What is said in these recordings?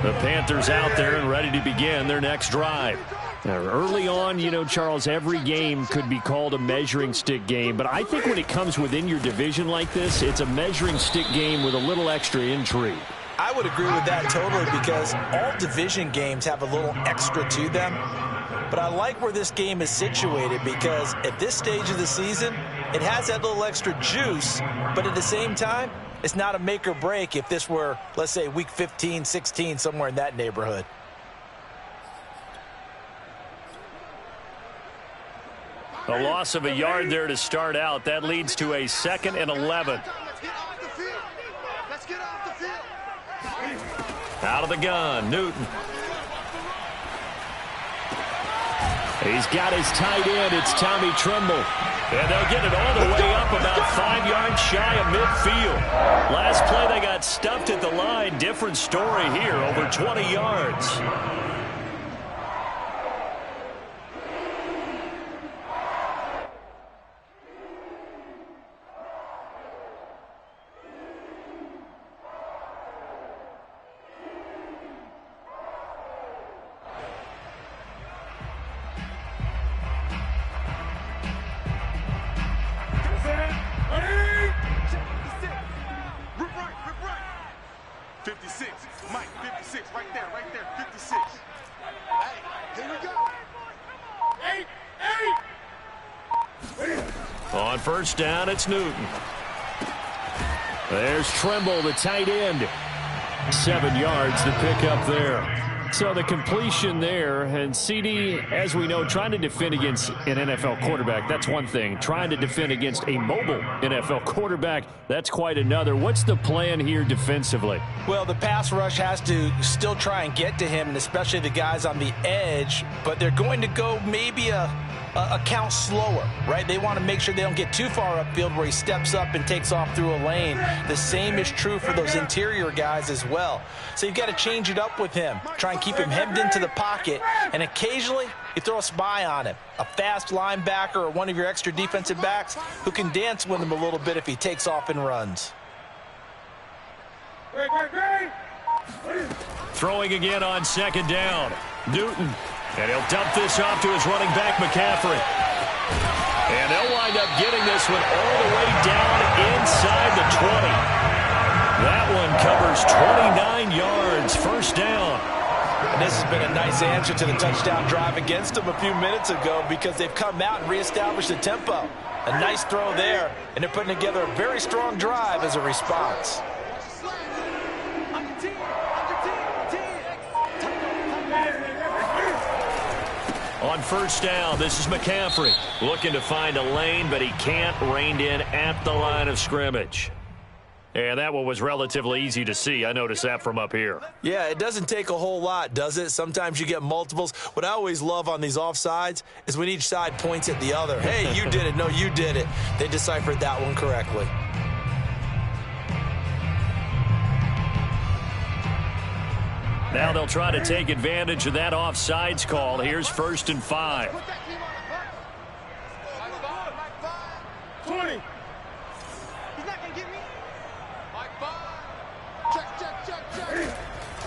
The Panthers out there and ready to begin their next drive. Now, early on, you know, Charles, every game could be called a measuring stick game. But I think when it comes within your division like this, it's a measuring stick game with a little extra intrigue. I would agree with that totally because all division games have a little extra to them. But I like where this game is situated because at this stage of the season, it has that little extra juice, but at the same time, it's not a make or break if this were, let's say, week 15, 16, somewhere in that neighborhood. A loss of a yard there to start out. That leads to a 2nd and 11. Out of the gun, Newton. He's got his tight end. It's Tommy Tremble. And they'll get it all the way up about 5 yards shy of midfield. Last play, they got stuffed at the line. Different story here, over 20 yards. On first down, it's Newton. There's Tremble, the tight end. 7 yards to pick up there. So the completion there, and CD, as we know, trying to defend against an NFL quarterback, that's one thing. Trying to defend against a mobile NFL quarterback, that's quite another. What's the plan here defensively? Well, the pass rush has to still try and get to him, and especially the guys on the edge, but they're going to go maybe a count slower, right? They want to make sure they don't get too far upfield where he steps up and takes off through a lane. The same is true for those interior guys as well. So you've got to change it up with him. Try and keep him hemmed into the pocket, and occasionally you throw a spy on him. A fast linebacker or one of your extra defensive backs who can dance with him a little bit if he takes off and runs. Throwing again on 2nd down. Newton. And he'll dump this off to his running back, McCaffrey. And they'll wind up getting this one all the way down inside the 20. That one covers 29 yards, first down. And this has been a nice answer to the touchdown drive against them a few minutes ago because they've come out and reestablished the tempo. A nice throw there, and they're putting together a very strong drive as a response. On first down, this is McCaffrey. Looking to find a lane, but he can't. Reined in at the line of scrimmage. And that one was relatively easy to see. I noticed that from up here. Yeah, it doesn't take a whole lot, does it? Sometimes you get multiples. What I always love on these offsides is when each side points at the other. Hey, you did it. No, you did it. They deciphered that one correctly. Now they'll try to take advantage of that offsides call. Here's 1st and 5. 20. He's not going to get me. Check.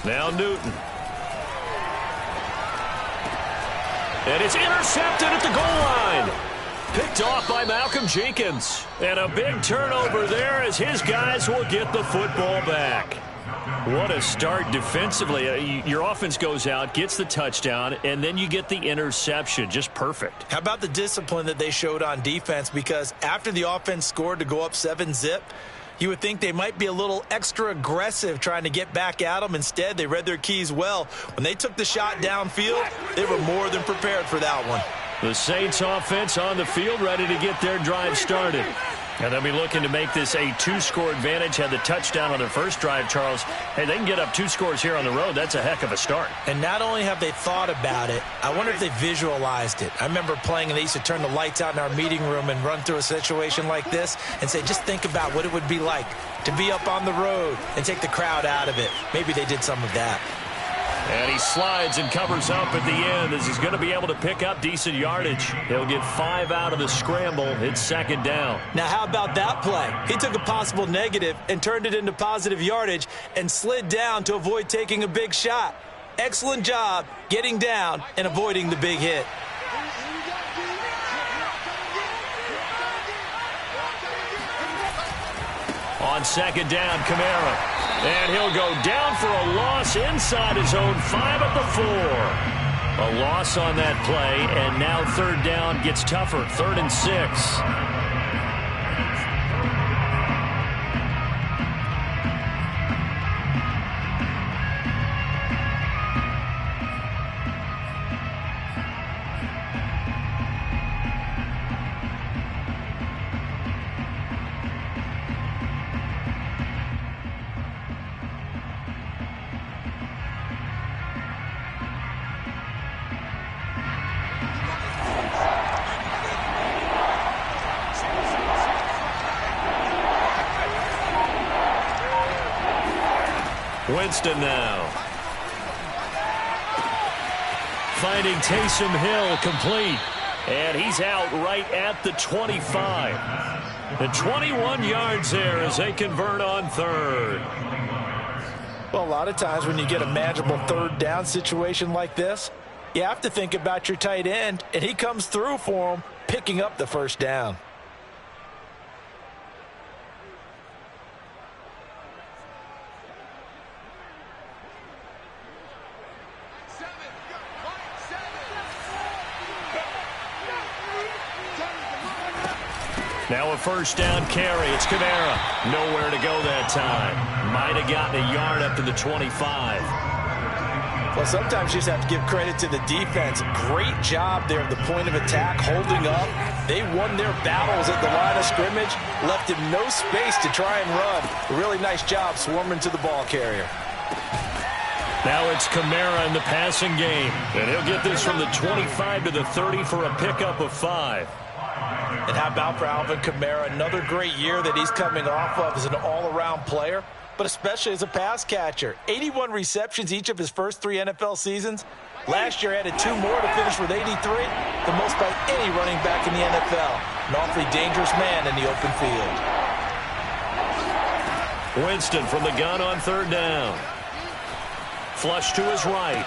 Now Newton. And it's intercepted at the goal line. Picked off by Malcolm Jenkins. And a big turnover there as his guys will get the football back. What a start defensively. Your offense goes out, gets the touchdown, and then you get the interception. Just perfect. How about the discipline that they showed on defense? Because after the offense scored to go up 7-zip, you would think they might be a little extra aggressive trying to get back at them. Instead, they read their keys well. When they took the shot downfield, they were more than prepared for that one. The Saints offense on the field, ready to get their drive started. And they'll be looking to make this a 2-score advantage. Had the touchdown on their first drive, Charles. Hey, they can get up 2 scores here on the road. That's a heck of a start. And not only have they thought about it, I wonder if they visualized it. I remember playing, and they used to turn the lights out in our meeting room and run through a situation like this and say, just think about what it would be like to be up on the road and take the crowd out of it. Maybe they did some of that. And he slides and covers up at the end as he's going to be able to pick up decent yardage. He'll get 5 out of the scramble. It's second down. Now, how about that play? He took a possible negative and turned it into positive yardage and slid down to avoid taking a big shot. Excellent job getting down and avoiding the big hit. On second down, Kamara. And he'll go down for a loss inside his own 5 at the 4. A loss on that play, and now third down gets tougher. 3rd and 6. Winston now. Finding Taysom Hill complete. And he's out right at the 25. And 21 yards there as they convert on 3rd. Well, a lot of times when you get a manageable third down situation like this, you have to think about your tight end, and he comes through for him, picking up the first down. Now a first down carry. It's Kamara. Nowhere to go that time. Might have gotten a yard up to the 25. Well, sometimes you just have to give credit to the defense. Great job there at the point of attack, holding up. They won their battles at the line of scrimmage, left him no space to try and run. A really nice job swarming to the ball carrier. Now it's Kamara in the passing game. And he'll get this from the 25 to the 30 for a pickup of 5. And how about for Alvin Kamara? Another great year that he's coming off of as an all-around player, but especially as a pass catcher. 81 receptions each of his first 3 NFL seasons. Last year added 2 more to finish with 83, the most by any running back in the NFL. An awfully dangerous man in the open field. Winston from the gun on 3rd down. Flush to his right.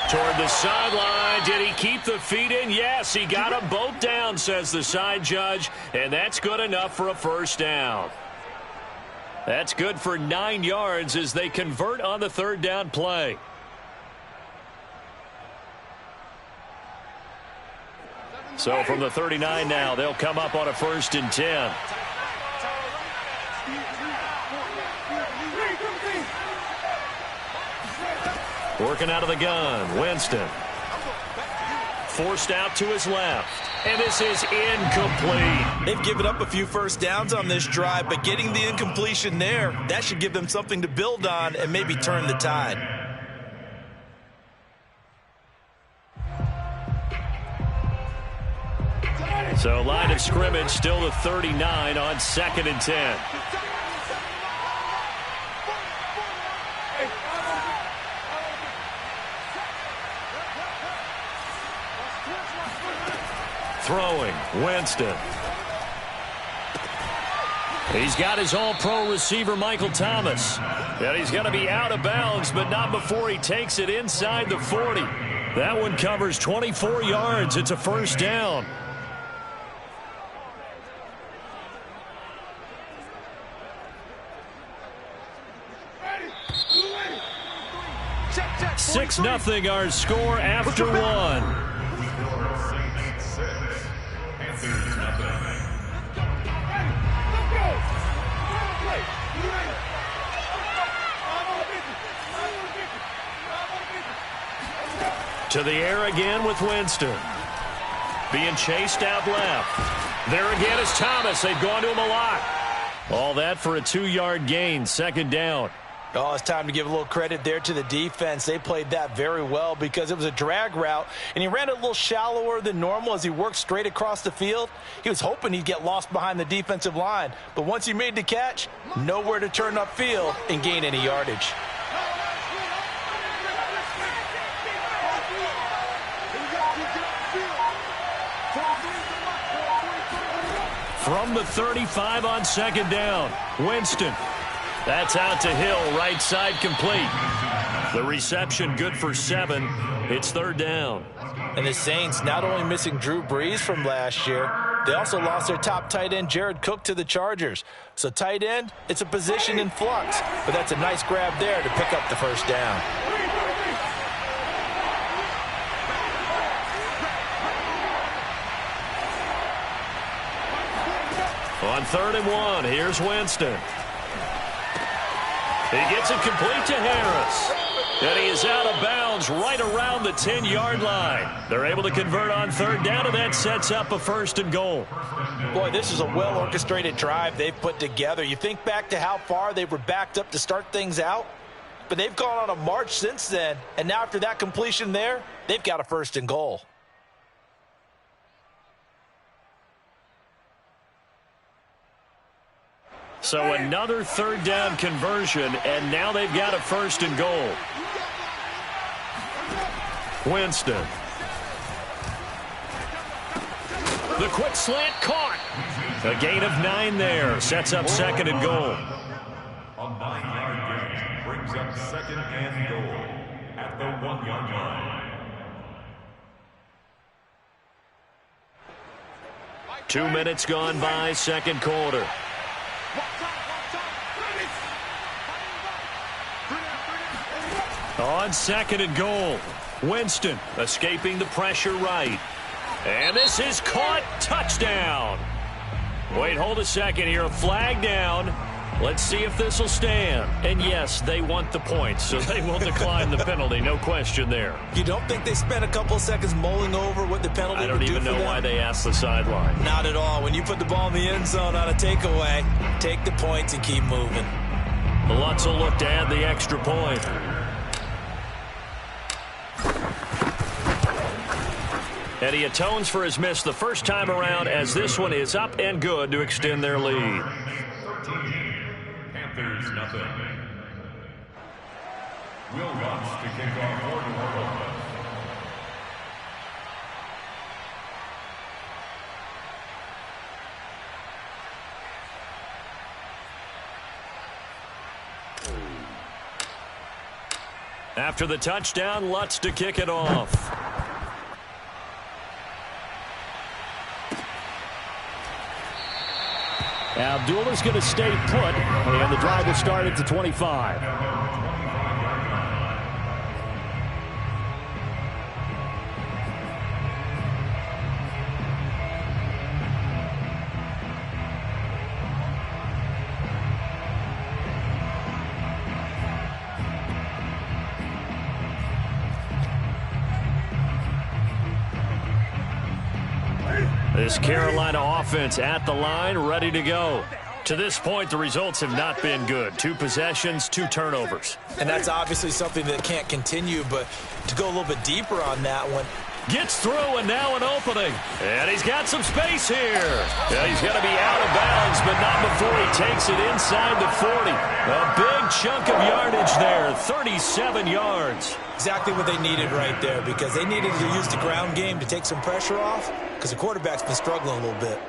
Toward the sideline. Did he keep the feet in? Yes, he got them both down, says the side judge, and that's good enough for a first down. That's good for 9 yards as they convert on the 3rd down play. So from the 39 now, they'll come up on a 1st and 10. Working out of the gun, Winston. Forced out to his left. And this is incomplete. They've given up a few first downs on this drive, but getting the incompletion there, that should give them something to build on and maybe turn the tide. So line of scrimmage still the 39 on 2nd and 10. Throwing, Winston. He's got his all-pro receiver, Michael Thomas. And he's going to be out of bounds, but not before he takes it inside the 40. That one covers 24 yards. It's a first down. Check. 6-0 our score after 1. To the air again with Winston. Being chased out left. There again is Thomas. They've gone to him a lot. All that for a 2-yard gain. 2nd down. Oh, it's time to give a little credit there to the defense. They played that very well because it was a drag route, and he ran a little shallower than normal as he worked straight across the field. He was hoping he'd get lost behind the defensive line, but once he made the catch, nowhere to turn upfield and gain any yardage. From the 35 on second down, Winston. That's out to Hill, right side complete. The reception good for 7. It's third down. And the Saints not only missing Drew Brees from last year, they also lost their top tight end, Jared Cook, to the Chargers. So tight end, it's a position in flux. But that's a nice grab there to pick up the first down. On 3rd and 1, here's Winston. He gets it complete to Harris. And he is out of bounds right around the 10-yard line. They're able to convert on 3rd down, and that sets up a 1st and goal. Boy, this is a well-orchestrated drive they've put together. You think back to how far they were backed up to start things out, but they've gone on a march since then, and now after that completion there, they've got a 1st and goal. So another 3rd down conversion, and now they've got a 1st and goal. Winston. The quick slant caught. A gain of 9 there. Sets up 2nd and goal. A 9-yard gain brings up 2nd and goal at the 1-yard line. 2 minutes gone by, 2nd quarter. On 2nd and goal, Winston escaping the pressure right. And this is caught. Touchdown. Wait, hold a second here. A flag down. Let's see if this will stand. And yes, they want the points, so they will decline the penalty. No question there. You don't think they spent a couple seconds mulling over what the penalty would do for them? I don't even know why they asked the sideline. Not at all. When you put the ball in the end zone on a takeaway, take the points and keep moving. Lutz will look to add the extra point. And he atones for his miss the first time around, as this one is up and good to extend their lead. 13, Panthers nothing. Will Lutz to kick off for New Orleans. After the touchdown, Lutz to kick it off. Abdullah's going to stay put, and the drive will start at the 25. This Carolina offense at the line, ready to go. To this point, the results have not been good. 2 possessions, 2 turnovers. And that's obviously something that can't continue, but to go a little bit deeper on that one. Gets through, and now an opening. And he's got some space here. Yeah, he's going to be out of bounds, but not before he takes it inside the 40. A big chunk of yardage there, 37 yards. Exactly what they needed right there, because they needed to use the ground game to take some pressure off, because the quarterback's been struggling a little bit.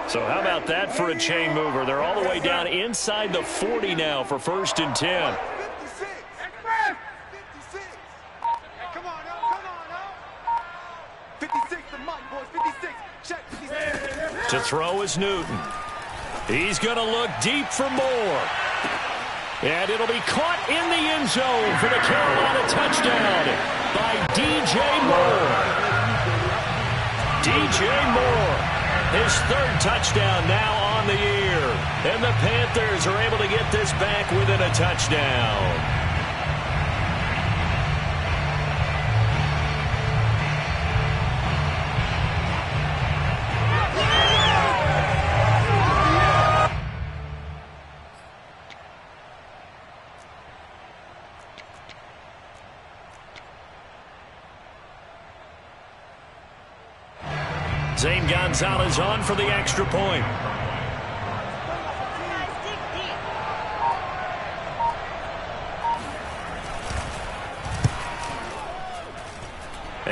So how about that for a chain mover? They're all the way down inside the 40 now for 1st and 10. 56. Come on, now. 56 the mic, boys. 56. Check. 56. To throw is Newton. He's going to look deep for more. And it'll be caught in the end zone for the Carolina touchdown by DJ Moore. DJ Moore, his 3rd touchdown now on the year. And the Panthers are able to get this back within a touchdown. Zane Gonzalez on for the extra point.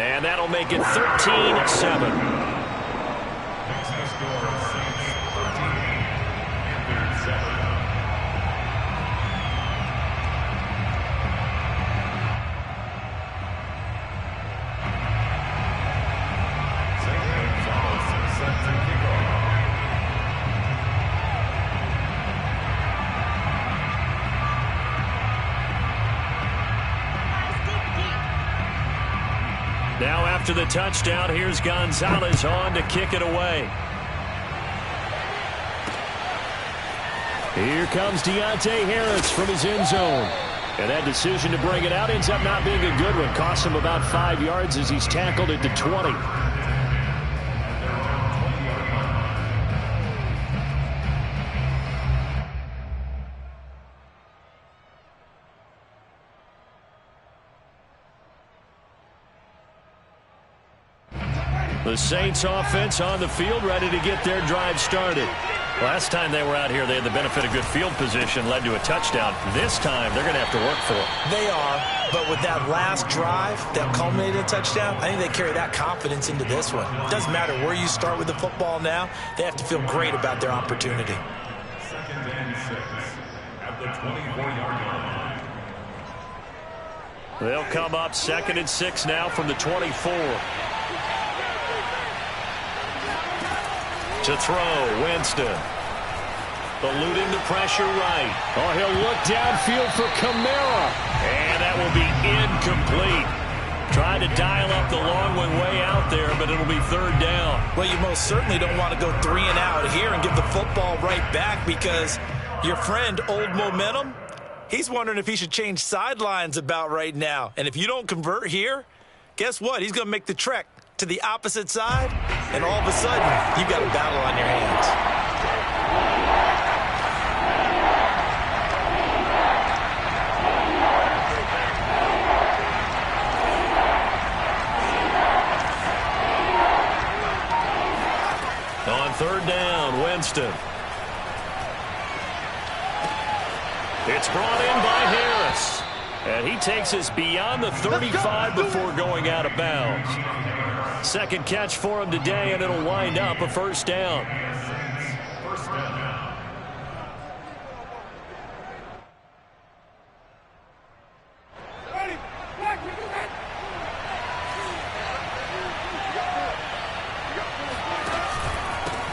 And that'll make it 13-7. Now after the touchdown, here's Gonzalez on to kick it away. Here comes Deontay Harris from his end zone. And that decision to bring it out ends up not being a good one. Costs him about 5 yards as he's tackled at the 20. The Saints offense on the field, ready to get their drive started. Last time they were out here, they had the benefit of good field position, led to a touchdown. This time, they're going to have to work for it. They are, but with that last drive that culminated in a touchdown, I think they carry that confidence into this one. It doesn't matter where you start with the football now. They have to feel great about their opportunity. 2nd and 6 at the 24-yard line. They'll come up 2nd and 6 now from the 24. To throw, Winston. Eluding the pressure right. Oh, he'll look downfield for Kamara. And that will be incomplete. Tried to dial up the long one way out there, but it'll be 3rd down. Well, you most certainly don't want to go 3 and out here and give the football right back because your friend, Old Momentum, he's wondering if he should change sidelines about right now. And if you don't convert here, guess what? He's going to make the trek to the opposite side, and all of a sudden, you've got a battle on your hands. On 3rd down, Winston. It's brought in by Harris. And he takes us beyond the 35 before going out of bounds. 2nd catch for him today, and it'll wind up a 1st down.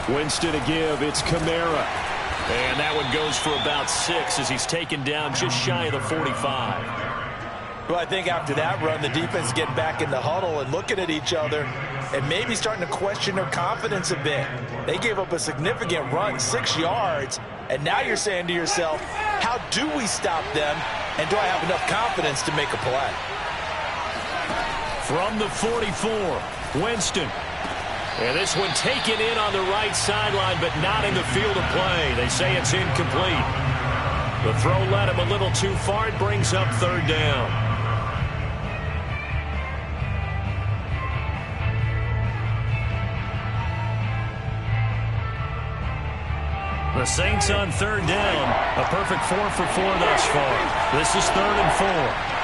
Winston to give. It's Kamara. And that one goes for about 6 as he's taken down just shy of the 45. Well, I think after that run, the defense is getting back in the huddle and looking at each other and maybe starting to question their confidence a bit. They gave up a significant run, 6 yards, and now you're saying to yourself, how do we stop them, and do I have enough confidence to make a play? From the 44, Winston. And this one taken in on the right sideline, but not in the field of play. They say it's incomplete. The throw led him a little too far. It brings up 3rd down. The Saints on 3rd down. A perfect 4 for 4 thus far. This is 3rd and 4.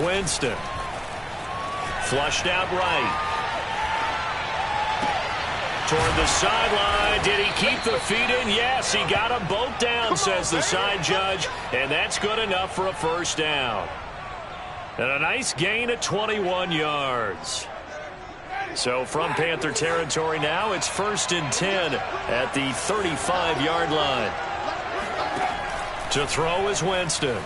Winston. Flushed out right. Toward the sideline. Did he keep the feet in? Yes, he got them both down, says the side judge. And that's good enough for a 1st down. And a nice gain of 21 yards. So from Panther territory now, it's 1st and 10 at the 35-yard line. To throw is Winston.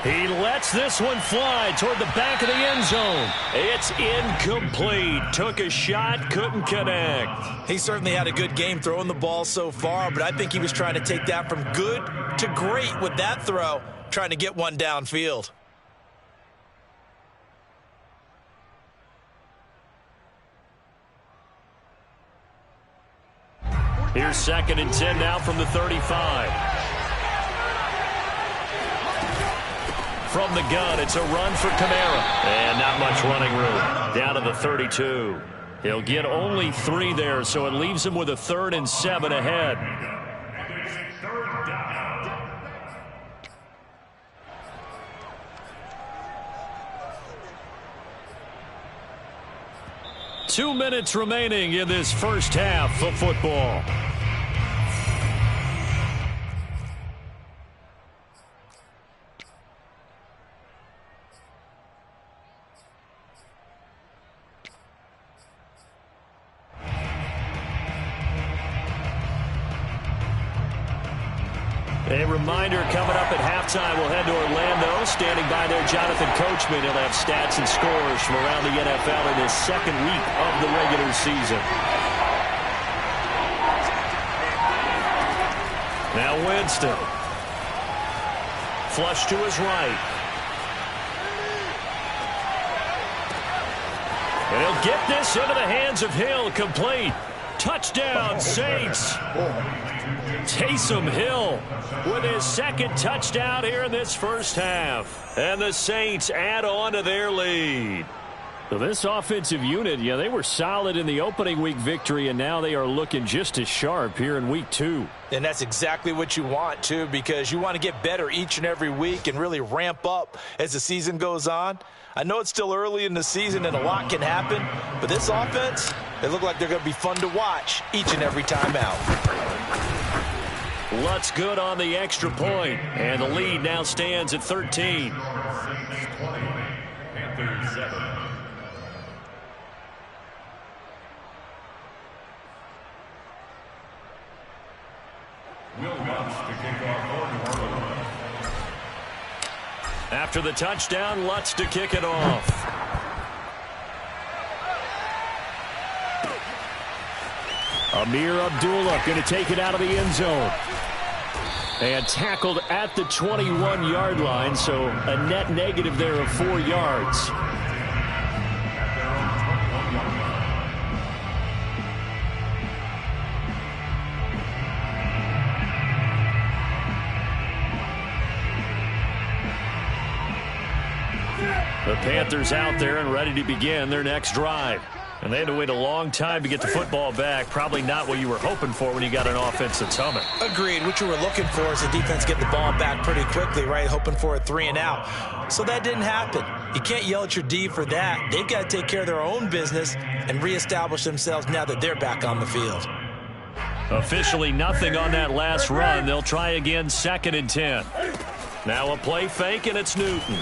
He lets this one fly toward the back of the end zone. It's incomplete. Took a shot, couldn't connect. He certainly had a good game throwing the ball so far, but I think he was trying to take that from good to great with that throw, trying to get one downfield. Here's 2nd and 10 now from the 35. From the gun, it's a run for Kamara. And not much running room. Down to the 32. He'll get only 3 there, so it leaves him with a 3rd and 7 ahead. Third down. 2 minutes remaining in this first half of football. A reminder, coming up at halftime, we'll head to Orlando. Standing by there, Jonathan Coachman. He'll have stats and scores from around the NFL in this second week of the regular season. Now Winston. Flush to his right. And he'll get this into the hands of Hill. Complete. Touchdown, Saints. Taysom Hill with his 2nd touchdown here in this first half. And the Saints add on to their lead. So this offensive unit, yeah, they were solid in the opening week victory, and now they are looking just as sharp here in week 2. And that's exactly what you want, too, because you want to get better each and every week and really ramp up as the season goes on. I know it's still early in the season and a lot can happen, but this offense, they look like they're going to be fun to watch each and every time out. Lutz good on the extra point, and the lead now stands at 13. Panthers 7. Will Lutz to kick off for New Orleans. After the touchdown, Lutz to kick it off. Amir Abdullah going to take it out of the end zone. And tackled at the 21-yard line, so a net negative there of 4 yards. The Panthers out there and ready to begin their next drive. And they had to wait a long time to get the football back. Probably not what you were hoping for when you got an offense that's humming. Agreed. What you were looking for is the defense get the ball back pretty quickly, right? Hoping for a 3 and out. So that didn't happen. You can't yell at your D for that. They've got to take care of their own business and reestablish themselves now that they're back on the field. Officially nothing on that last run. They'll try again, 2nd and 10. Now a play fake, and it's Newton.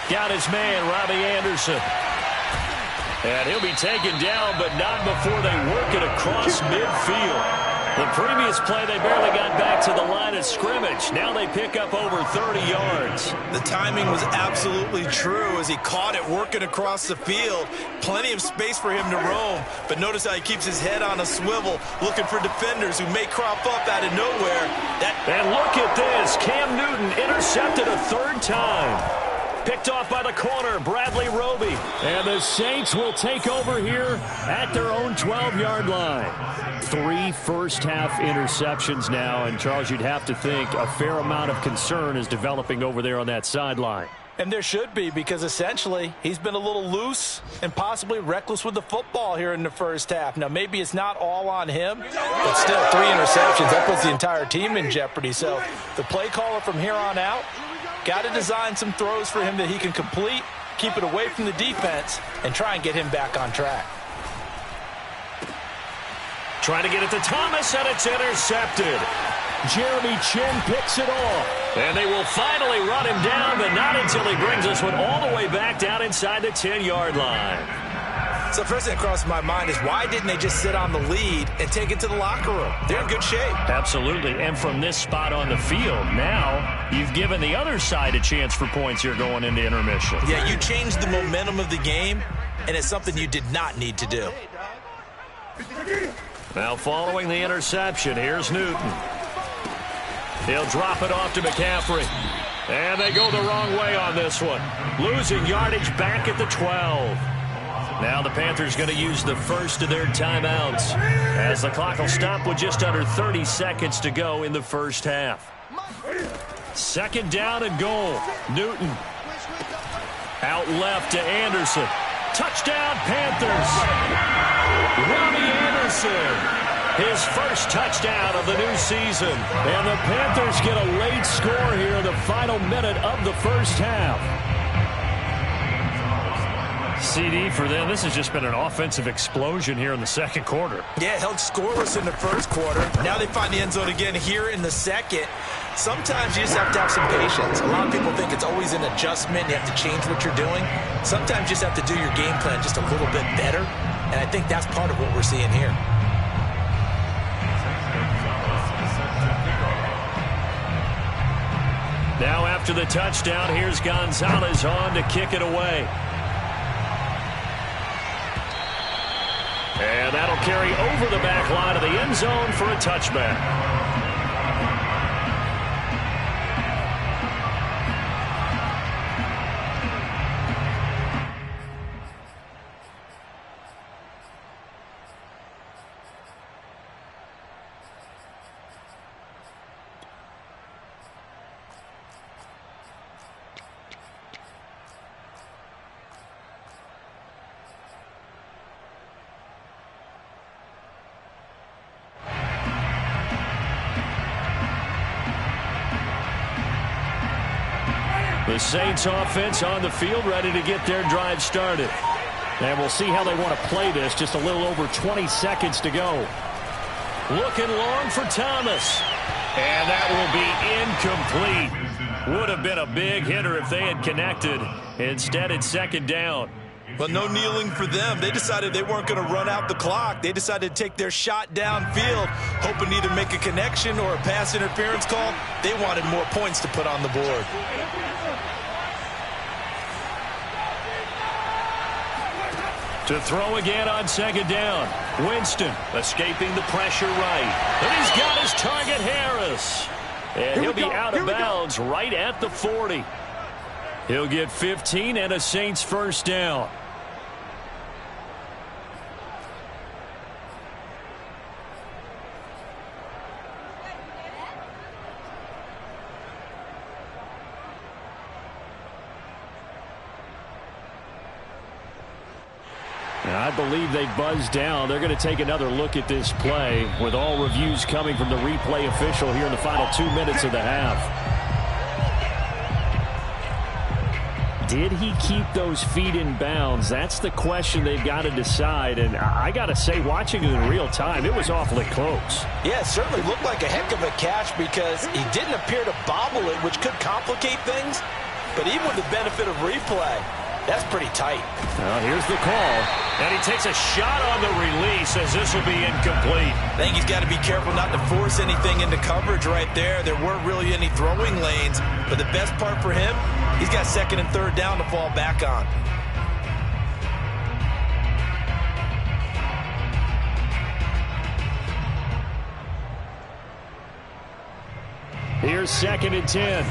Got his man, Robbie Anderson. And he'll be taken down, but not before they work it across midfield. The previous play, they barely got back to the line of scrimmage. Now they pick up over 30 yards. The timing was absolutely true as he caught it working across the field. Plenty of space for him to roam, but notice how he keeps his head on a swivel, looking for defenders who may crop up out of nowhere. And look at this. Cam Newton intercepted a 3rd time. Picked off by the corner, Bradley Roby. And the Saints will take over here at their own 12-yard line. 3 first-half interceptions now, and Charles, you'd have to think a fair amount of concern is developing over there on that sideline. And there should be, because essentially he's been a little loose and possibly reckless with the football here in the first half. Now, maybe it's not all on him, but still 3 interceptions. That puts the entire team in jeopardy. So the play caller from here on out got to design some throws for him that he can complete, keep it away from the defense, and try and get him back on track. Trying to get it to Thomas, and it's intercepted. Jeremy Chin picks it off. And they will finally run him down, but not until he brings this one all the way back down inside the 10-yard line. So the first thing that crossed my mind is why didn't they just sit on the lead and take it to the locker room? They're in good shape. Absolutely. And from this spot on the field, now you've given the other side a chance for points here going into intermission. Yeah, you changed the momentum of the game, and it's something you did not need to do. Now following the interception, here's Newton. He'll drop it off to McCaffrey. And they go the wrong way on this one. Losing yardage back at the 12. Now the Panthers going to use the first of their timeouts as the clock will stop with just under 30 seconds to go in the first half. Second down and goal. Newton. Out left to Anderson. Touchdown, Panthers. Robbie Anderson. His first touchdown of the new season. And the Panthers get a late score here in the final minute of the first half. CD for them. This has just been an offensive explosion here in the second quarter. Yeah, held scoreless in the first quarter. Now they find the end zone again here in the second. Sometimes you just have to have some patience. A lot of people think it's always an adjustment. You have to change what you're doing. Sometimes you just have to do your game plan just a little bit better. And I think that's part of what we're seeing here. Now after the touchdown, here's Gonzalez on to kick it away. And that'll carry over the back line of the end zone for a touchback. The Saints offense on the field, ready to get their drive started. And we'll see how they want to play this. Just a little over 20 seconds to go. Looking long for Thomas. And that will be incomplete. Would have been a big hitter if they had connected. Instead, it's second down. But no kneeling for them. They decided they weren't going to run out the clock. They decided to take their shot downfield, hoping to either make a connection or a pass interference call. They wanted more points to put on the board. To throw again on second down. Winston escaping the pressure right. And he's got his target, Harris. And he'll be out of bounds right at the 40. He'll get 15 and a Saints first down. I believe they buzzed down. They're going to take another look at this play with all reviews coming from the replay official here in the final 2 minutes of the half. Did he keep those feet in bounds? That's the question they've got to decide. And I got to say, watching it in real time, it was awfully close. Yeah, it certainly looked like a heck of a catch because he didn't appear to bobble it, which could complicate things. But even with the benefit of replay, that's pretty tight. Here's the call. And he takes a shot on the release as this will be incomplete. I think he's got to be careful not to force anything into coverage right there. There weren't really any throwing lanes. But the best part for him, he's got second and third down to fall back on. Here's second and 10.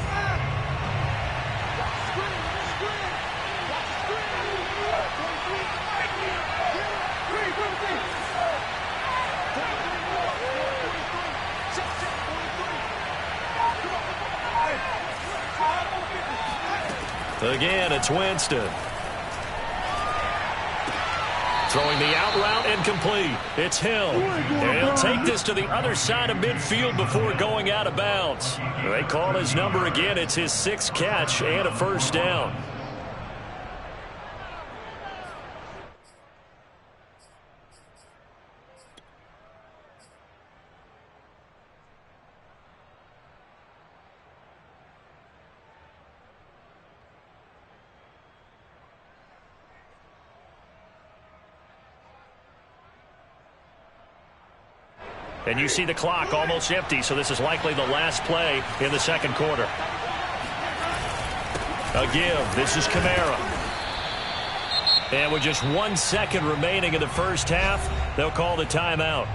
Again, it's Winston. Throwing the out route incomplete. It's Hill. And he'll take this to the other side of midfield before going out of bounds. They call his number again. It's his 6th catch and a first down. And you see the clock almost empty, so this is likely the last play in the second quarter. A give. This is Kamara. And with just 1 second remaining in the first half, they'll call the timeout.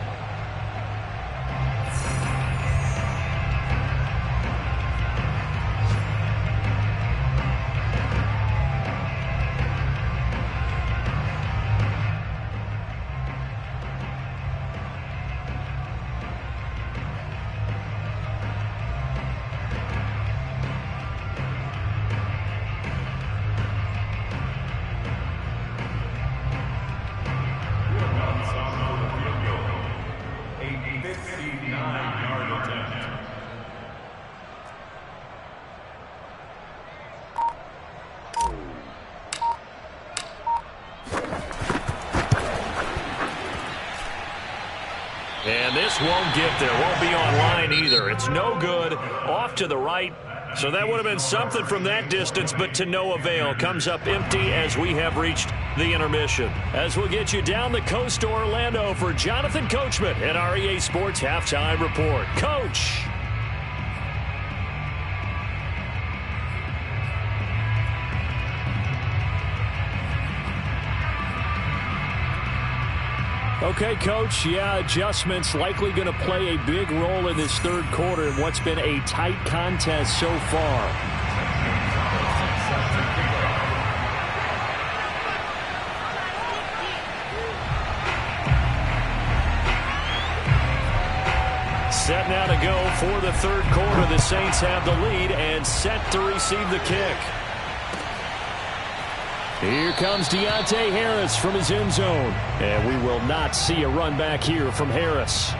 just won't get there. Won't be online either. It's no good. Off to the right. So that would have been something from that distance, but to no avail. Comes up empty as we have reached the intermission. As we'll get you down the coast to Orlando for Jonathan Coachman at our EA Sports Halftime Report. Coach. Okay, Coach, yeah, adjustments likely going to play a big role in this third quarter in what's been a tight contest so far. Set now to go for the third quarter. The Saints have the lead and set to receive the kick. Here comes Deontay Harris from his end zone. And we will not see a run back here from Harris.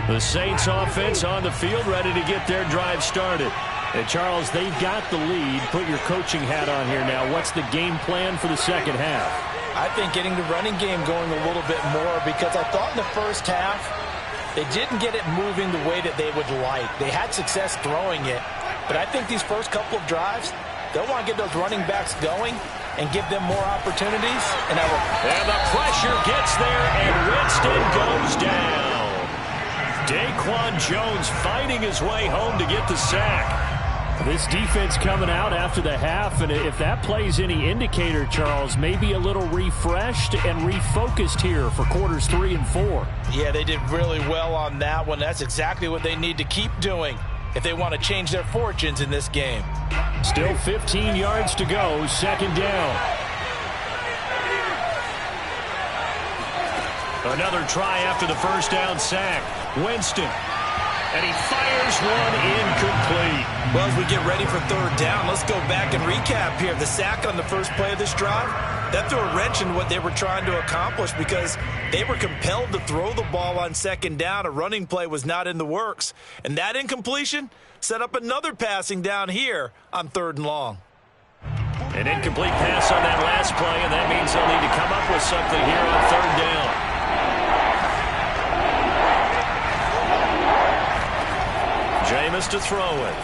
The Saints offense on the field ready to get their drive started. And Charles, they've got the lead. Put your coaching hat on here now. What's the game plan for the second half? I think getting the running game going a little bit more, because I thought in the first half they didn't get it moving the way that they would like. They had success throwing it, but I think these first couple of drives, they'll want to get those running backs going and give them more opportunities. And the pressure gets there, and Winston goes down. Daquan Jones fighting his way home to get the sack. This defense coming out after the half, and if that plays any indicator, Charles, maybe a little refreshed and refocused here for quarters 3 and 4. Yeah, they did really well on that one. That's exactly what they need to keep doing if they want to change their fortunes in this game. Still 15 yards to go, second down. Another try after the first down sack. Winston. And he fires one incomplete. Well, as we get ready for third down, let's go back and recap here. The sack on the first play of this drive, that threw a wrench in what they were trying to accomplish because they were compelled to throw the ball on second down. A running play was not in the works. And that incompletion set up another passing down here on third and long. An incomplete pass on that last play, and that means they'll need to come up with something here on third down. Jameis to throw it.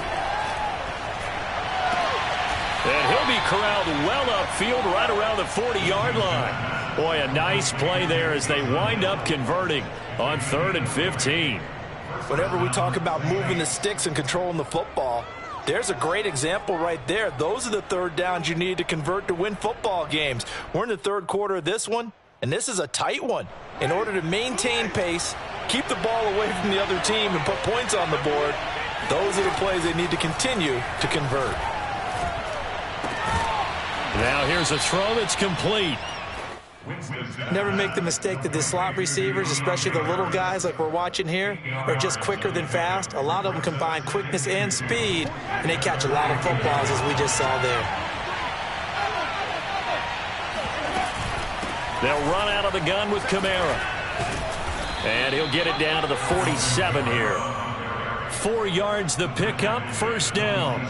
And he'll be corralled well upfield right around the 40-yard line. Boy, a nice play there as they wind up converting on 3rd and 15. Whenever we talk about moving the sticks and controlling the football, there's a great example right there. Those are the third downs you need to convert to win football games. We're in the third quarter of this one, and this is a tight one. In order to maintain pace, keep the ball away from the other team, and put points on the board, those are the plays they need to continue to convert. Now here's a throw that's complete. Never make the mistake that the slot receivers, especially the little guys like we're watching here, are just quicker than fast. A lot of them combine quickness and speed, and they catch a lot of footballs, as we just saw there. They'll run out of the gun with Kamara. And he'll get it down to the 47 here. 4 yards the pickup, first down.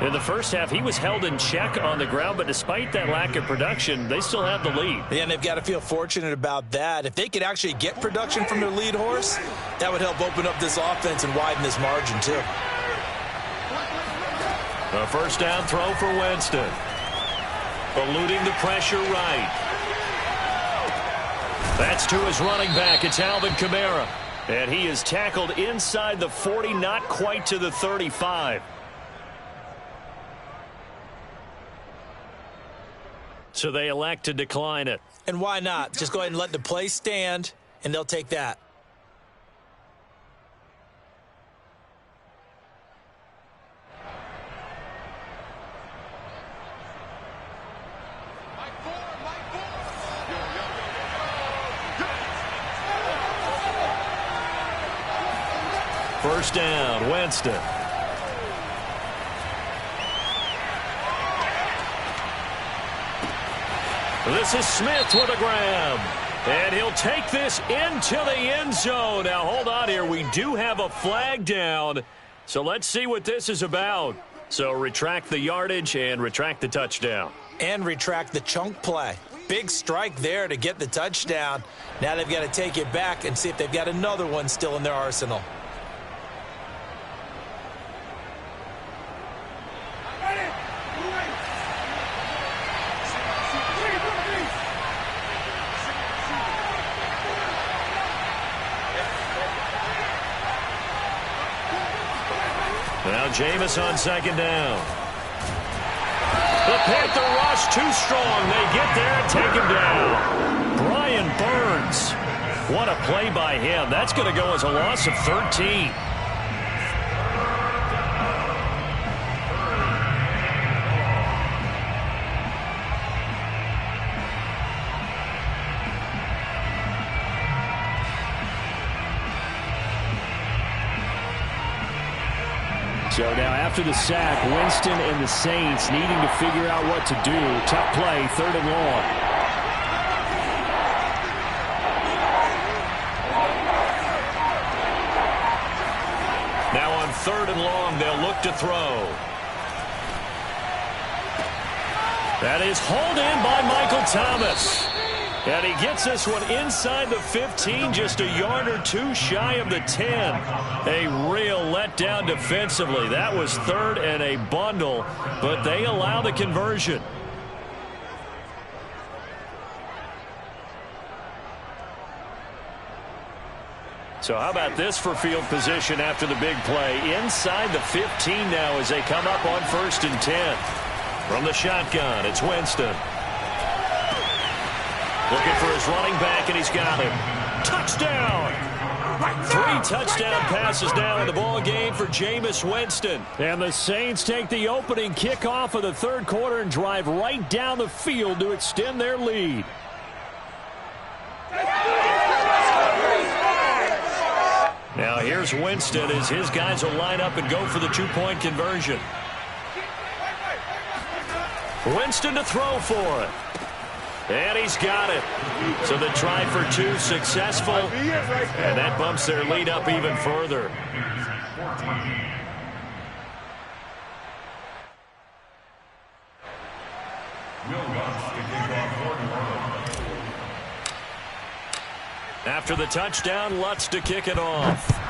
In the first half, he was held in check on the ground, but despite that lack of production, they still have the lead. Yeah, and they've got to feel fortunate about that. If they could actually get production from their lead horse, that would help open up this offense and widen this margin, too. A first down throw for Winston. Eluding the pressure right. That's to his running back. It's Alvin Kamara. And he is tackled inside the 40, not quite to the 35. So they elect to decline it. And why not? Just go ahead and let the play stand, and they'll take that. First down, Winston. This is Smith with a grab. And he'll take this into the end zone. Now, hold on here. We do have a flag down. So let's see what this is about. So retract the yardage and retract the touchdown. And retract the chunk play. Big strike there to get the touchdown. Now they've got to take it back and see if they've got another one still in their arsenal. Now Jameis on second down. The Panther rush too strong. They get there and take him down. Brian Burns. What a play by him. That's going to go as a loss of 13. So now after the sack, Winston and the Saints needing to figure out what to do. Tough play, 3rd and long. Now on 3rd and long, they'll look to throw. That is hauled in by Michael Thomas. And he gets this one inside the 15, just a yard or two shy of the 10. A real letdown defensively. That was 3rd and a bundle, but they allow the conversion. So how about this for field position after the big play? Inside the 15 now as they come up on 1st and 10. From the shotgun, it's Winston. Looking for his running back, and he's got him. Touchdown! 3 touchdown passes now in the ball game for Jameis Winston. And the Saints take the opening kickoff of the 3rd quarter and drive right down the field to extend their lead. Now here's Winston as his guys will line up and go for the 2-point conversion. Winston to throw for it. And he's got it. So the try for 2 successful. And that bumps their lead up even further. After the touchdown, Lutz to kick it off.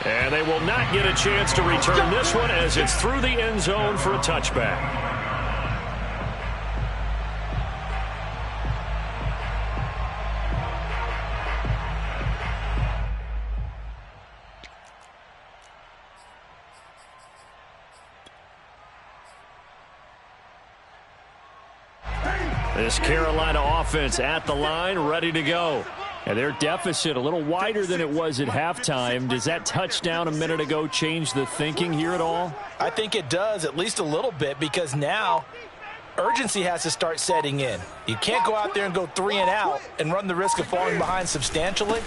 And they will not get a chance to return this one as it's through the end zone for a touchback. This Carolina offense at the line, ready to go. And their deficit a little wider than it was at halftime. Does that touchdown a minute ago change the thinking here at all? I think it does, at least a little bit, because now urgency has to start setting in. You can't go out there and go 3 and out and run the risk of falling behind substantially,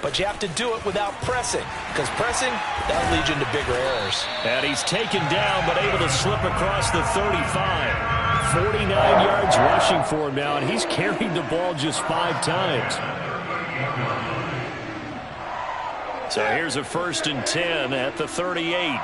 but you have to do it without pressing, because pressing, that'll lead you into bigger errors. And he's taken down, but able to slip across the 35. 49 yards rushing for him now, and he's carried the ball just 5 times. So here's a 1st and 10 at the 38.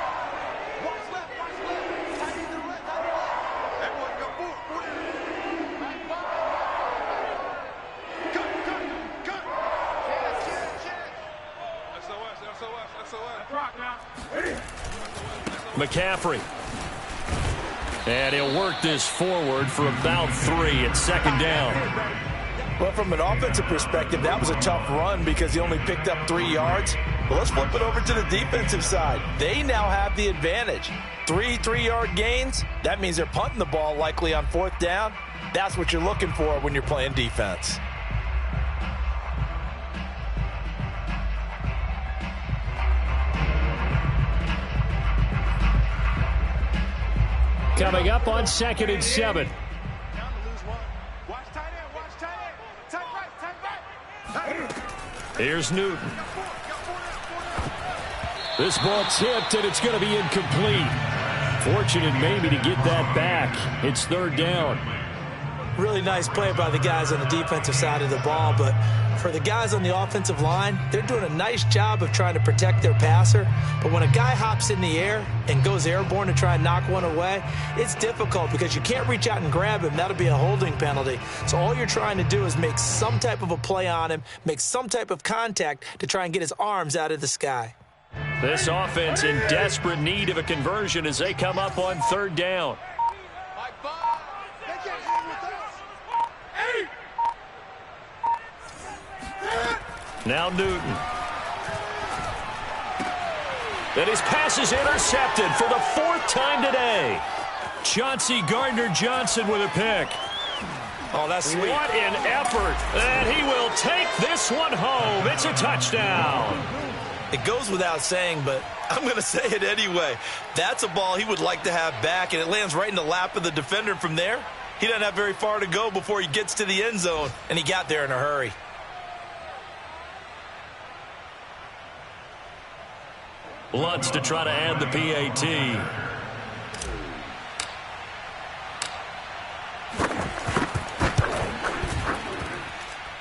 McCaffrey. And he'll work this forward for about 3 at 2nd down. Well, from an offensive perspective, that was a tough run because he only picked up 3 yards. Well, let's flip it over to the defensive side. They now have the advantage. 3 3-yard gains, that means they're punting the ball likely on 4th down. That's what you're looking for when you're playing defense. Coming up on 2nd and 7. Here's Newton. This ball tipped, and it's going to be incomplete. Fortunate maybe to get that back. It's third down. Really nice play by the guys on the defensive side of the ball, but for the guys on the offensive line, they're doing a nice job of trying to protect their passer. But when a guy hops in the air and goes airborne to try and knock one away, it's difficult because you can't reach out and grab him. That'll be a holding penalty. So all you're trying to do is make some type of a play on him, make some type of contact to try and get his arms out of the sky. This offense in desperate need of a conversion as they come up on third down. Now Newton. And his pass is intercepted for the fourth time today. Chauncey Gardner-Johnson with a pick. Oh, that's sweet. What an effort. And he will take this one home. It's a touchdown. It goes without saying, but I'm going to say it anyway. That's a ball he would like to have back, and it lands right in the lap of the defender from there. He doesn't have very far to go before he gets to the end zone, and he got there in a hurry. Lutz to try to add the PAT.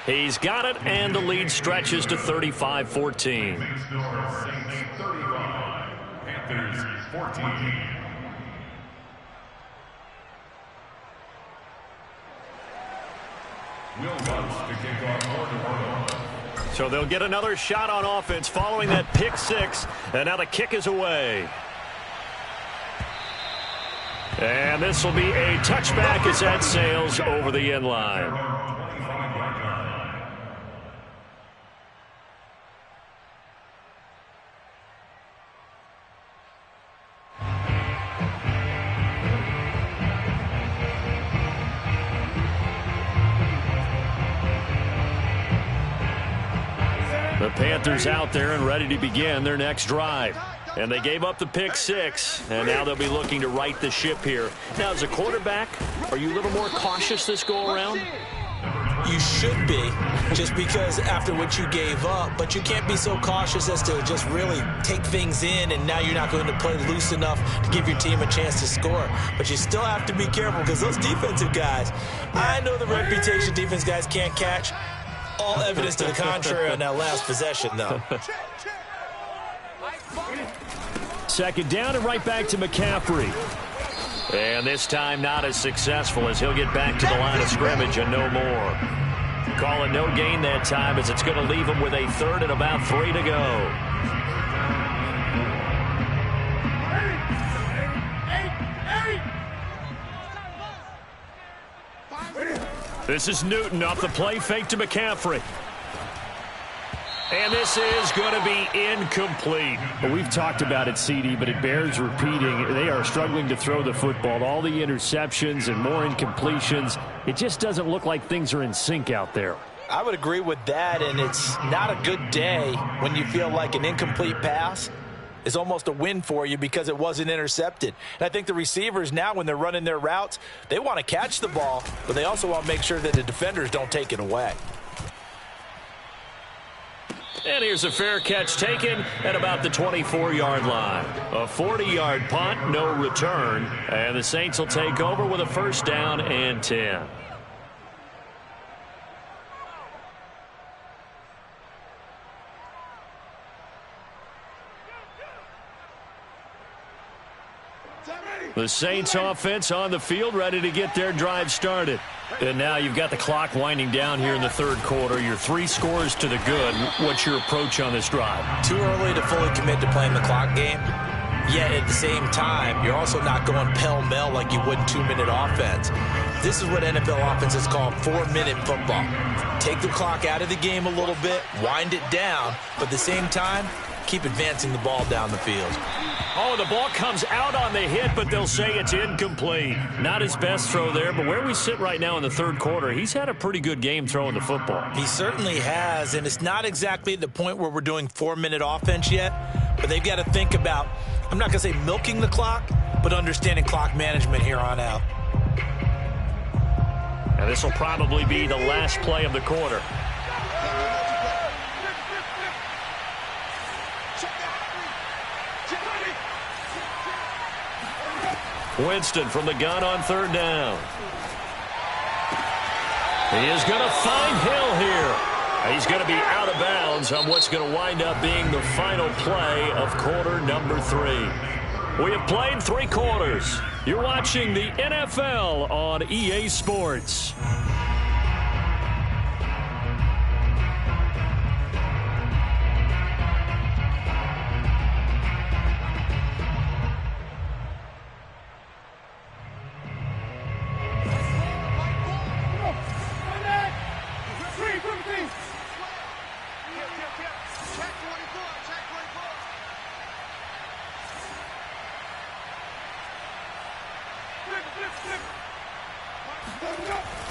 He's got it, and the lead stretches to 35-14. Saints 35, Panthers 14. Will Lutz to kick off. So they'll get another shot on offense following that pick six, and now the kick is away. And this will be a touchback as that sails over the end line. The Panthers out there and ready to begin their next drive. And they gave up the pick six, and now they'll be looking to right the ship here. Now, as a quarterback, are you a little more cautious this go-around? You should be, just because after what you gave up, but you can't be so cautious as to just really take things in, and now you're not going to play loose enough to give your team a chance to score. But you still have to be careful because those defensive guys, I know the reputation defense guys can't catch. All evidence to the contrary on that last possession, though. Second down and right back to McCaffrey. And this time not as successful as he'll get back to the line of scrimmage and no more. Calling no gain that time as it's going to leave him with a third and about 3 to go. This is Newton off the play fake to McCaffrey. And this is going to be incomplete. Well, we've talked about it, CD, but it bears repeating. They are struggling to throw the football. All the interceptions and more incompletions. It just doesn't look like things are in sync out there. I would agree with that, and it's not a good day when you feel like an incomplete pass is almost a win for you because it wasn't intercepted. And I think the receivers now, when they're running their routes, they want to catch the ball, but they also want to make sure that the defenders don't take it away. And here's a fair catch taken at about the 24-yard line. A 40-yard punt, no return, and the Saints will take over with a first down and 10. The Saints offense on the field, ready to get their drive started. And now you've got the clock winding down here in the third quarter. Your 3 scores to the good. What's your approach on this drive? Too early to fully commit to playing the clock game. Yet at the same time, you're also not going pell-mell like you would in 2-minute offense. This is what NFL offenses call 4-minute football. Take the clock out of the game a little bit, wind it down, but at the same time, keep advancing the ball down the field. Oh, the ball comes out on the hit, but they'll say it's incomplete. Not his best throw there, but where we sit right now in the third quarter, he's had a pretty good game throwing the football. He certainly has, and it's not exactly the point where we're doing 4-minute offense yet, but they've got to think about, I'm not going to say milking the clock, but understanding clock management here on out. And this will probably be the last play of the quarter. Winston from the gun on third down. He is going to find Hill here. He's going to be out of bounds on what's going to wind up being the final play of quarter number 3. We have played 3 quarters. You're watching the NFL on EA Sports.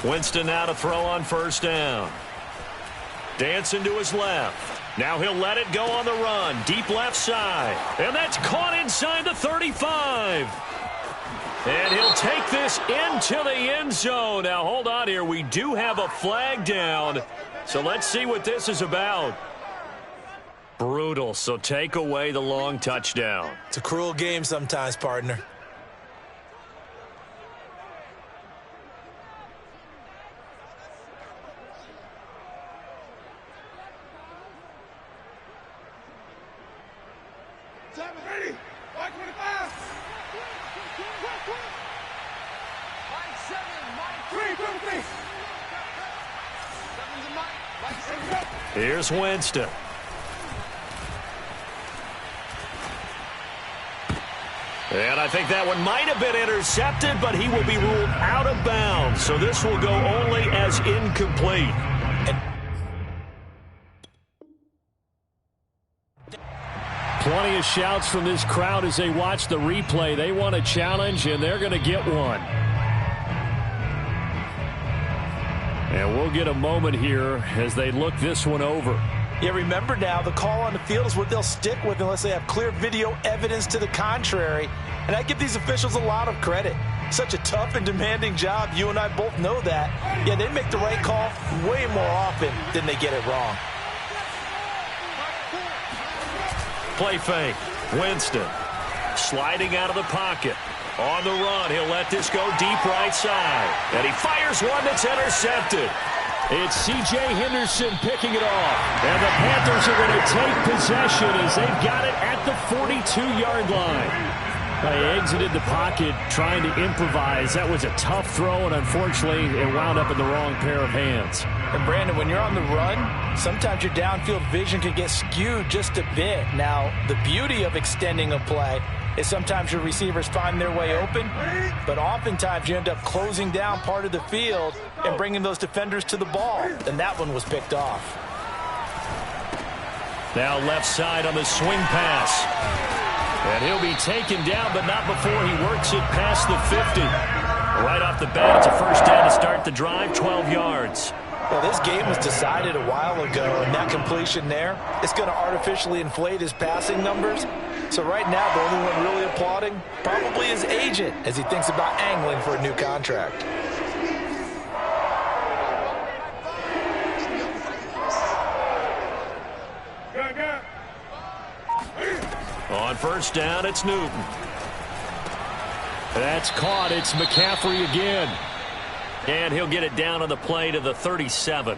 Winston now to throw on first down. Dancing to his left. Now he'll let it go on the run. Deep left side. And that's caught inside the 35. And he'll take this into the end zone. Now hold on here. We do have a flag down. So let's see what this is about. Brutal. So take away the long touchdown. It's a cruel game sometimes, partner. Here's Winston. And I think that one might have been intercepted, but he will be ruled out of bounds. So this will go only as incomplete. Plenty of shouts from this crowd as they watch the replay. They want a challenge, and they're going to get one. And we'll get a moment here as they look this one over. Yeah, remember now, the call on the field is what they'll stick with unless they have clear video evidence to the contrary. And I give these officials a lot of credit. Such a tough and demanding job. You and I both know that. Yeah, they make the right call way more often than they get it wrong. Play fake. Winston sliding out of the pocket. On the run, he'll let this go deep right side. And he fires one that's intercepted. It's C.J. Henderson picking it off. And the Panthers are going to take possession as they've got it at the 42-yard line. They exited the pocket trying to improvise. That was a tough throw, and unfortunately, it wound up in the wrong pair of hands. And Brandon, when you're on the run, sometimes your downfield vision can get skewed just a bit. Now, the beauty of extending a play is sometimes your receivers find their way open, but oftentimes you end up closing down part of the field and bringing those defenders to the ball. And that one was picked off. Now left side on the swing pass. And he'll be taken down, but not before he works it past the 50. Right off the bat, it's a first down to start the drive, 12 yards. Well, this game was decided a while ago, and that completion there is going to artificially inflate his passing numbers. So right now, the only one really applauding probably his agent as he thinks about angling for a new contract. On first down, it's Newton. That's caught. It's McCaffrey again. And he'll get it down on the play to the 37.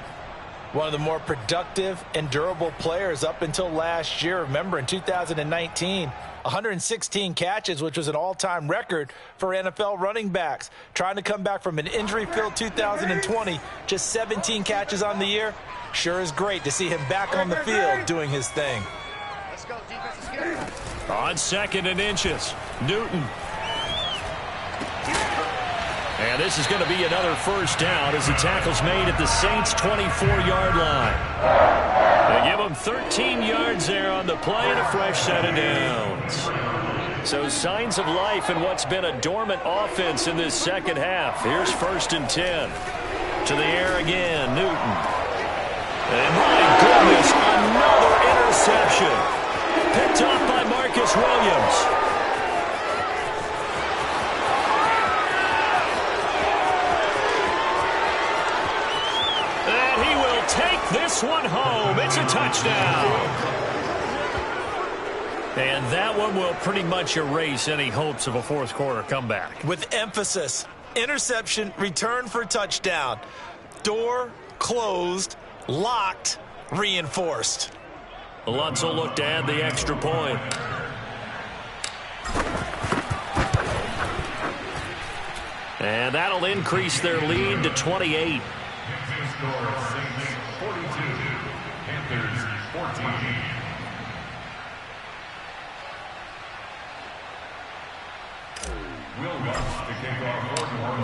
One of the more productive and durable players up until last year. Remember, in 2019, 116 catches, which was an all-time record for NFL running backs. Trying to come back from an injury-filled 2020, just 17 catches on the year. Sure is great to see him back on the field doing his thing. Let's go, defense is good. On second and inches, Newton. And this is going to be another first down as the tackle's made at the Saints' 24-yard line. They give them 13 yards there on the play and a fresh set of downs. So signs of life in what's been a dormant offense in this second half. Here's first and 10. To the air again, Newton. And my goodness, another interception. Picked off by Marcus Williams. Take this one home. It's a touchdown. And that one will pretty much erase any hopes of a fourth quarter comeback. With emphasis, interception, return for touchdown. Door closed, locked, reinforced. Lutz will look to add the extra point. And that'll increase their lead to 28. Score Saints 42, Panthers 14.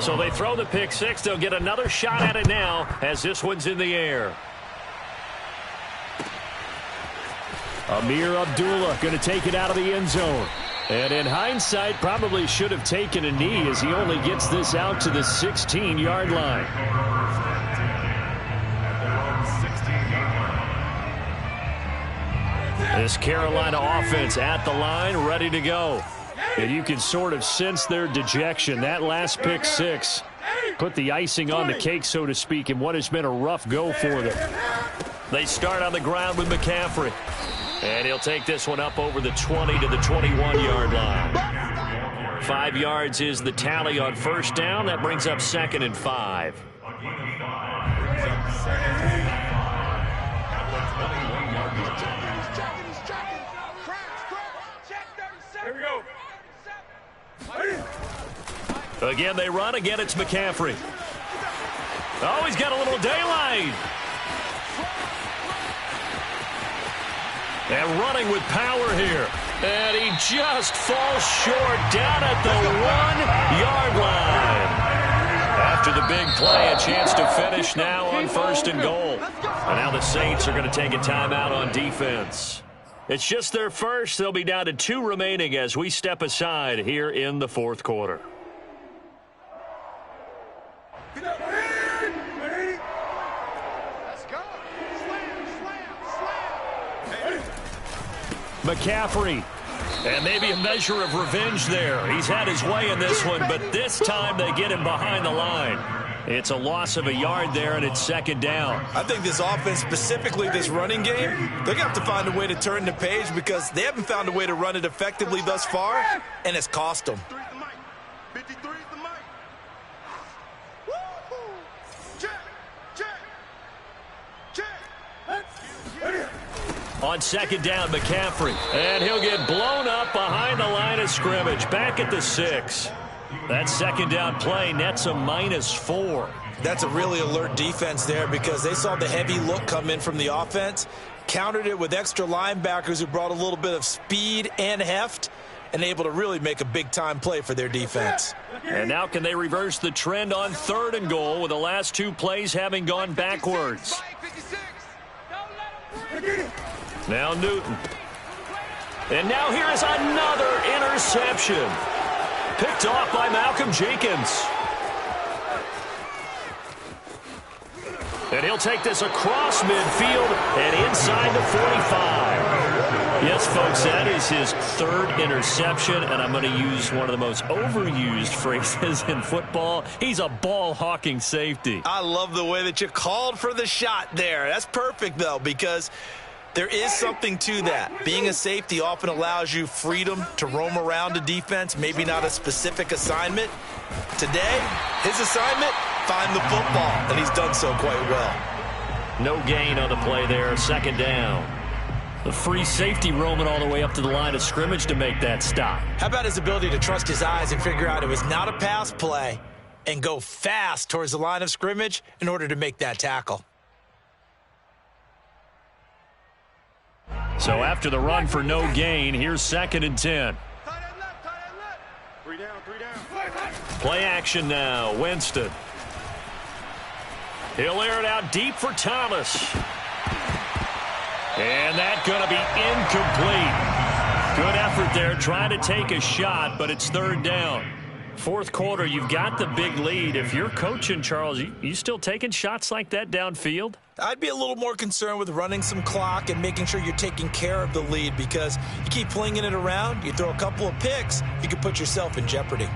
So they throw the pick six. They'll get another shot at it now as this one's in the air. Amir Abdullah going to take it out of the end zone. And in hindsight, probably should have taken a knee as he only gets this out to the 16-yard line. This Carolina offense at the line, ready to go. And you can sort of sense their dejection. That last pick six put the icing on the cake, so to speak, in what has been a rough go for them. They start on the ground with McCaffrey. And he'll take this one up over the 20 to the 21-yard line. 5 yards is the tally on first down. That brings up 2nd and 5. Again, they run. Again, it's McCaffrey. Oh, he's got a little daylight. And running with power here. And he just falls short down at the 1-yard line. After the big play, a chance to finish now on 1st and goal. And now the Saints are going to take a timeout on defense. It's just their first. They'll be down to 2 remaining as we step aside here in the 4th quarter. McCaffrey, and maybe a measure of revenge there. He's had his way in this one, but this time they get him behind the line. It's a loss of a yard there, and it's 2nd down. I think this offense, specifically this running game, they're going to have to find a way to turn the page because they haven't found a way to run it effectively thus far, and it's cost them. On 2nd down, McCaffrey. And he'll get blown up behind the line of scrimmage. Back at the 6. That 2nd down play nets a -4. That's a really alert defense there because they saw the heavy look come in from the offense, countered it with extra linebackers who brought a little bit of speed and heft, and able to really make a big-time play for their defense. And now can they reverse the trend on 3rd and goal with the last 2 plays having gone backwards? Now Newton. And now here is another interception. Picked off by Malcolm Jenkins. And he'll take this across midfield and inside the 45. Yes, folks, that is his 3rd interception, and I'm going to use one of the most overused phrases in football. He's a ball-hawking safety. I love the way that you called for the shot there. That's perfect, though, because there is something to that. Being a safety often allows you freedom to roam around a defense, maybe not a specific assignment. Today, his assignment, find the football, and he's done so quite well. No gain on the play there, 2nd down. The free safety roaming all the way up to the line of scrimmage to make that stop. How about his ability to trust his eyes and figure out it was not a pass play and go fast towards the line of scrimmage in order to make that tackle? So after the run for no gain, here's 2nd and 10. 3 down. Play action now, Winston. He'll air it out deep for Thomas. And that's going to be incomplete. Good effort there trying to take a shot, but it's 3rd down. 4th quarter, you've got the big lead. If you're coaching, Charles, you still taking shots like that downfield? I'd be a little more concerned with running some clock and making sure you're taking care of the lead because you keep flinging it around, you throw a couple of picks, you can put yourself in jeopardy.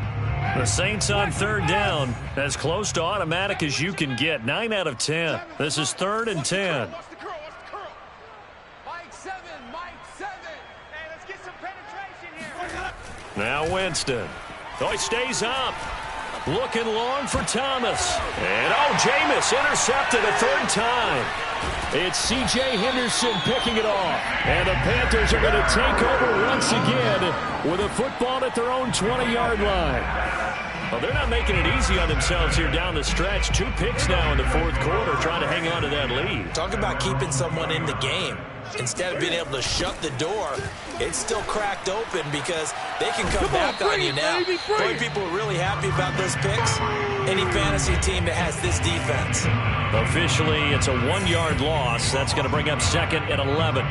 The Saints on 3rd down, as close to automatic as you can get. 9 out of 10. This is 3rd and 10. Mike 7. Hey, let's get some Now Winston. Oh, he stays up. Looking long for Thomas. And, Jameis intercepted a third time. It's C.J. Henderson picking it off. And the Panthers are going to take over once again with a football at their own 20-yard line. Well, they're not making it easy on themselves here down the stretch. 2 picks now in the fourth quarter, trying to hang on to that lead. Talk about keeping someone in the game. Instead of being able to shut the door, it's still cracked open because they can come back on you now. Boy, people are really happy about those picks. Any fantasy team that has this defense. Officially, it's a 1-yard loss. That's going to bring up 2nd and 11.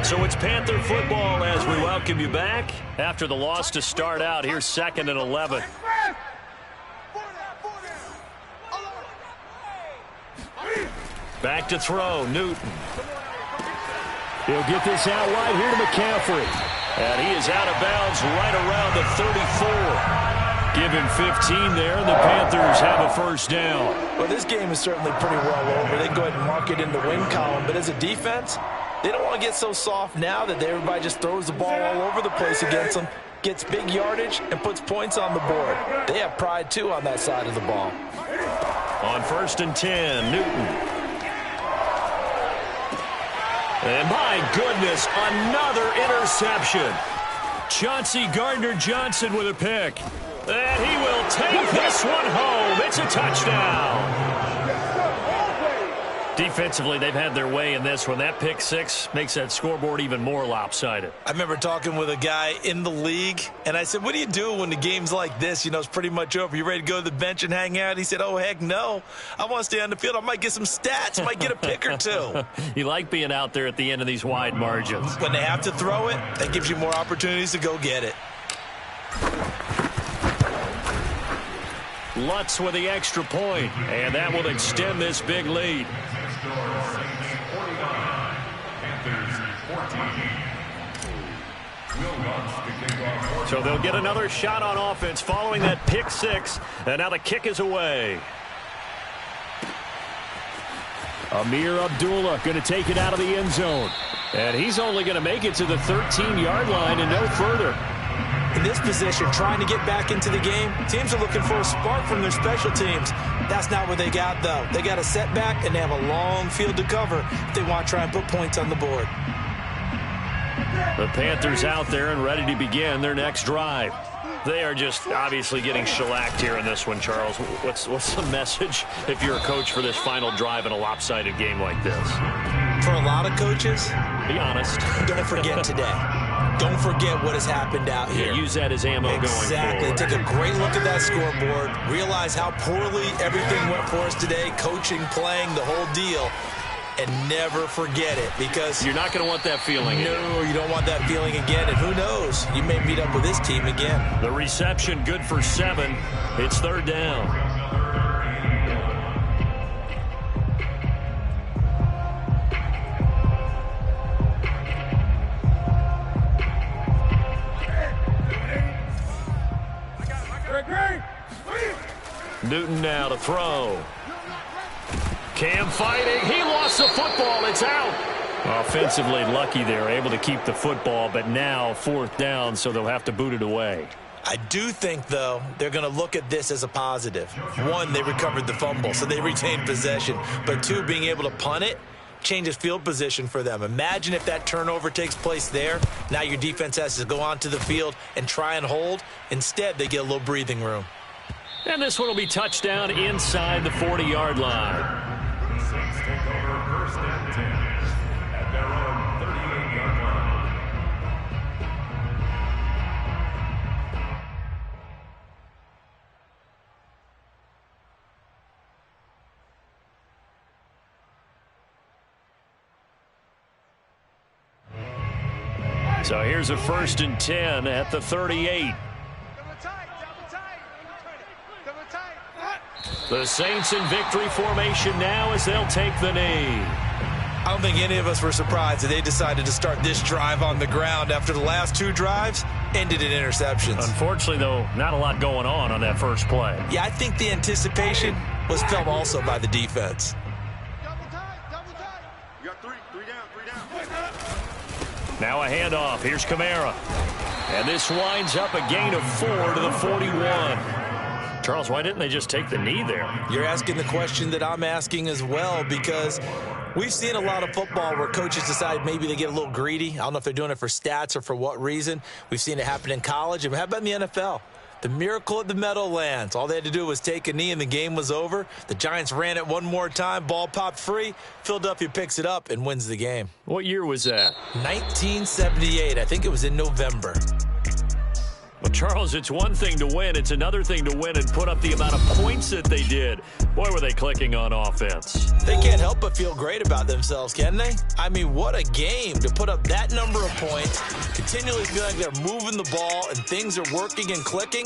So it's Panther football as we welcome you back. After the loss to start out, here's 2nd and 11. Back to throw, Newton. He'll get this out wide here to McCaffrey. And he is out of bounds right around the 34. Give him 15 there, and the Panthers have a first down. Well, this game is certainly pretty well over. They can go ahead and mark it in the win column. But as a defense, they don't want to get so soft now that everybody just throws the ball all over the place against them, gets big yardage, and puts points on the board. They have pride, too, on that side of the ball. On 1st and 10, Newton. And my goodness, another interception. Chauncey Gardner-Johnson with a pick. And he will take this one home. It's a touchdown. Defensively, they've had their way in this one. That pick 6 makes that scoreboard even more lopsided. I remember talking with a guy in the league, and I said, what do you do when the game's like this? You know, it's pretty much over. You ready to go to the bench and hang out? He said, oh, heck no. I want to stay on the field. I might get some stats. Might get a pick or 2. You like being out there at the end of these wide margins. When they have to throw it, that gives you more opportunities to go get it. Lutz with the extra point, and that will extend this big lead. So they'll get another shot on offense following that pick 6, and now the kick is away. Amir Abdullah going to take it out of the end zone. And he's only going to make it to the 13-yard line and no further. In this position, trying to get back into the game, teams are looking for a spark from their special teams. That's not what they got, though. They got a setback, and they have a long field to cover if they want to try and put points on the board. The Panthers out there and ready to begin their next drive. They are just obviously getting shellacked here in this one, Charles. What's the message if you're a coach for this final drive in a lopsided game like this? For a lot of coaches, be honest. Don't forget today. Don't forget what has happened out here. Yeah, use that as ammo going forward. Exactly. Take a great look at that scoreboard. Realize how poorly everything went for us today. Coaching, playing, the whole deal. And never forget it, because you're not going to want that feeling again. No, you don't want that feeling again. And who knows? You may meet up with this team again. The reception good for 7. It's 3rd down. Newton now to throw. Cam fighting. He lost the football. It's out. Offensively lucky they're able to keep the football, but now 4th down, so they'll have to boot it away. I do think, though, they're going to look at this as a positive. 1, they recovered the fumble, so they retained possession. But 2, being able to punt it changes field position for them. Imagine if that turnover takes place there. Now your defense has to go onto the field and try and hold. Instead, they get a little breathing room. And this one will be touchdown inside the 40-yard line. The Saints take over 1st and 10 at their own 38-yard line. So here's a 1st and 10 at the 38. The Saints in victory formation now as they'll take the knee. I don't think any of us were surprised that they decided to start this drive on the ground after the last 2 drives ended in interceptions. Unfortunately, though, not a lot going on that first play. Yeah, I think the anticipation was felt also by the defense. Double tight. You got 3 down. Now a handoff. Here's Kamara. And this winds up a gain of 4 to the 41. Charles, why didn't they just take the knee there? You're asking the question that I'm asking as well, because we've seen a lot of football where coaches decide maybe they get a little greedy. I don't know if they're doing it for stats or for what reason. We've seen it happen in college. And how about in the NFL? The miracle at the Meadowlands. All they had to do was take a knee and the game was over. The Giants ran it one more time. Ball popped free. Philadelphia picks it up and wins the game. What year was that? 1978. I think it was in November. Well, Charles, it's one thing to win. It's another thing to win and put up the amount of points that they did. Boy, were they clicking on offense. They can't help but feel great about themselves, can they? I mean, what a game to put up that number of points, continually feel like they're moving the ball and things are working and clicking.